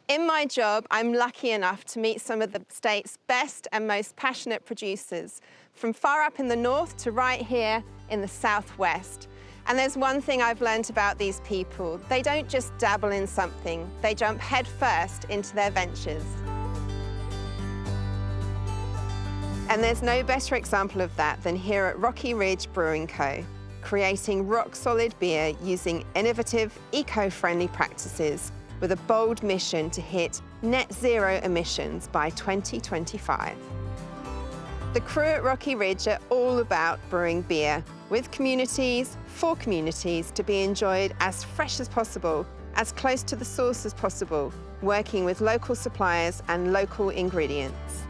In my job, I'm lucky enough to meet some of the state's best and most passionate producers, from far up in the north to right here in the southwest. And there's one thing I've learned about these people. They don't just dabble in something, they jump headfirst into their ventures. And there's no better example of that than here at Rocky Ridge Brewing Co., creating rock-solid beer using innovative, eco-friendly practices with a bold mission to hit net zero emissions by 2025. The crew at Rocky Ridge are all about brewing beer with communities, for communities, to be enjoyed as fresh as possible, as close to the source as possible, working with local suppliers and local ingredients.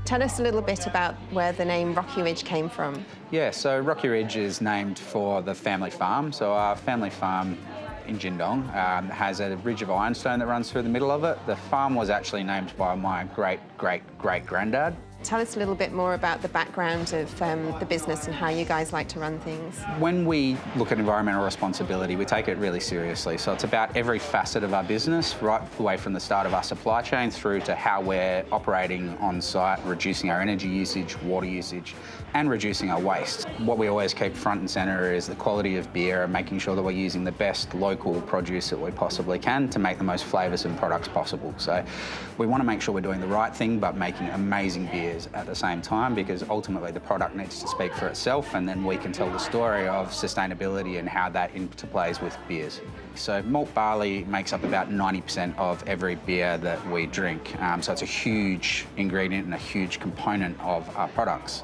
Tell us a little bit about where the name Rocky Ridge came from. Yeah, so Rocky Ridge is named for the family farm. So our family farm in Jindong has a ridge of ironstone that runs through the middle of it. The farm was actually named by my great-great-great-granddad. Tell us a little bit more about the background of the business and how you guys like to run things. When we look at environmental responsibility, we take it really seriously. So it's about every facet of our business, right away from the start of our supply chain through to how we're operating on site, reducing our energy usage, water usage, and reducing our waste. What we always keep front and centre is the quality of beer and making sure that we're using the best local produce that we possibly can to make the most flavours and products possible. So we want to make sure we're doing the right thing but making amazing beers at the same time, because ultimately the product needs to speak for itself, and then we can tell the story of sustainability and how that interplays with beers. So malt barley makes up about 90% of every beer that we drink. So it's a huge ingredient and a huge component of our products.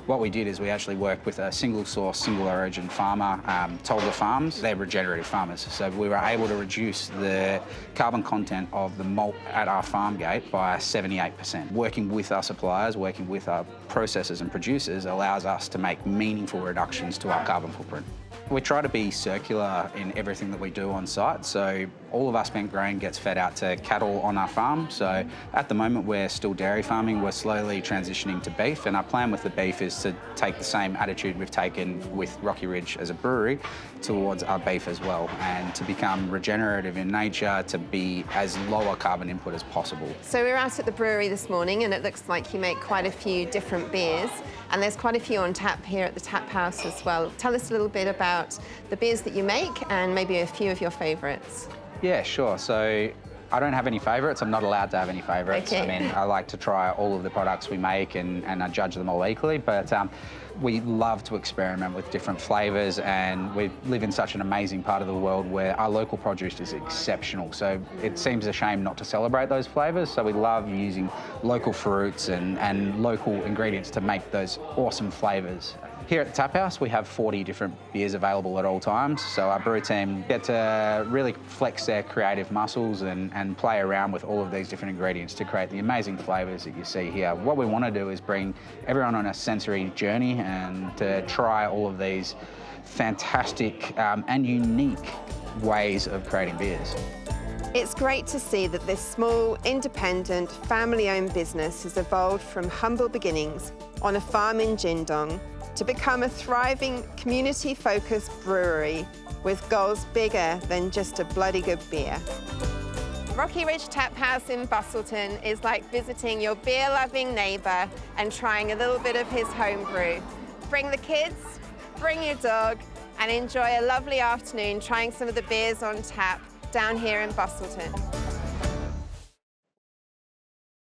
What we did is we actually worked with a single source, single origin farmer, Tolga Farms. They're regenerative farmers. So we were able to reduce the carbon content of the malt at our farm gate by 78%. Working with our suppliers, working with our processors and producers allows us to make meaningful reductions to our carbon footprint. We try to be circular in everything that we do on site, so all of our spent grain gets fed out to cattle on our farm. So at the moment we're still dairy farming, we're slowly transitioning to beef, and our plan with the beef is to take the same attitude we've taken with Rocky Ridge as a brewery towards our beef as well, and to become regenerative in nature, to be as low a carbon input as possible. So we're out at the brewery this morning and it looks like you make quite a few different beers, and there's quite a few on tap here at the tap house as well. Tell us a little bit about the beers that you make and maybe a few of your favourites. Yeah, sure. So I don't have any favourites. I'm not allowed to have any favourites. Okay. I mean, I like to try all of the products we make and I judge them all equally, but we love to experiment with different flavours, and we live in such an amazing part of the world where our local produce is exceptional. So it seems a shame not to celebrate those flavours. So we love using local fruits and local ingredients to make those awesome flavours. Here at the Tap House, we have 40 different beers available at all times. So our brew team get to really flex their creative muscles and play around with all of these different ingredients to create the amazing flavours that you see here. What we want to do is bring everyone on a sensory journey and to try all of these fantastic and unique ways of creating beers. It's great to see that this small, independent, family-owned business has evolved from humble beginnings on a farm in Jindong to become a thriving, community-focused brewery with goals bigger than just a bloody good beer. Rocky Ridge Tap House in Bustleton is like visiting your beer-loving neighbour and trying a little bit of his home brew. Bring the kids, bring your dog, and enjoy a lovely afternoon trying some of the beers on tap down here in Bustleton.